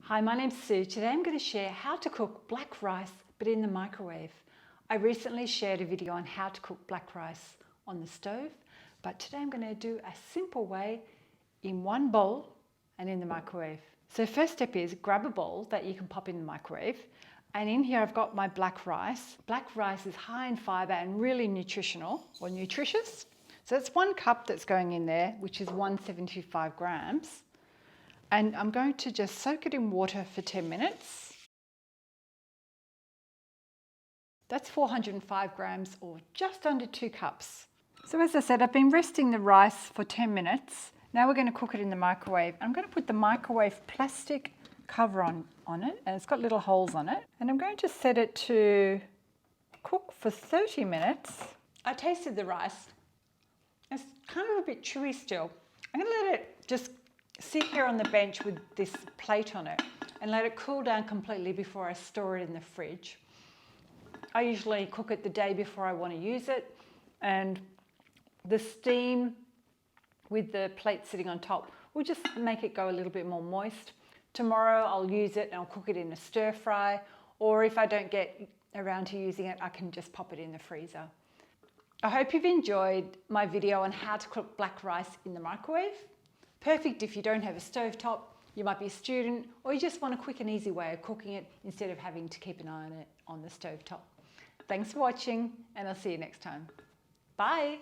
Hi, my name's Sue. Today I'm going to share how to cook black rice but in the microwave. I recently shared a video on how to cook black rice on the stove, but today I'm going to do a simple way in one bowl and in the microwave. So first step is grab a bowl that you can pop in the microwave, and in here I've got my black rice. Black rice is high in fibre and really nutritional or nutritious. So it's 1 cup that's going in there, which is 175 grams. And I'm going to just soak it in water for 10 minutes. That's 405 grams or just under 2 cups. So as I said, I've been resting the rice for 10 minutes. Now we're going to cook it in the microwave. I'm going to put the microwave plastic cover on it, and it's got little holes on it. And I'm going to set it to cook for 30 minutes. I tasted the rice. It's kind of a bit chewy still. I'm going to let it just sit here on the bench with this plate on it and let it cool down completely before I store it in the fridge. I usually cook it the day before I want to use it, and the steam with the plate sitting on top will just make it go a little bit more moist. Tomorrow I'll use it and I'll cook it in a stir fry, or if I don't get around to using it, I can just pop it in the freezer. I hope you've enjoyed my video on how to cook black rice in the microwave. Perfect if you don't have a stovetop, you might be a student, or you just want a quick and easy way of cooking it instead of having to keep an eye on it on the stovetop. Thanks for watching, and I'll see you next time. Bye.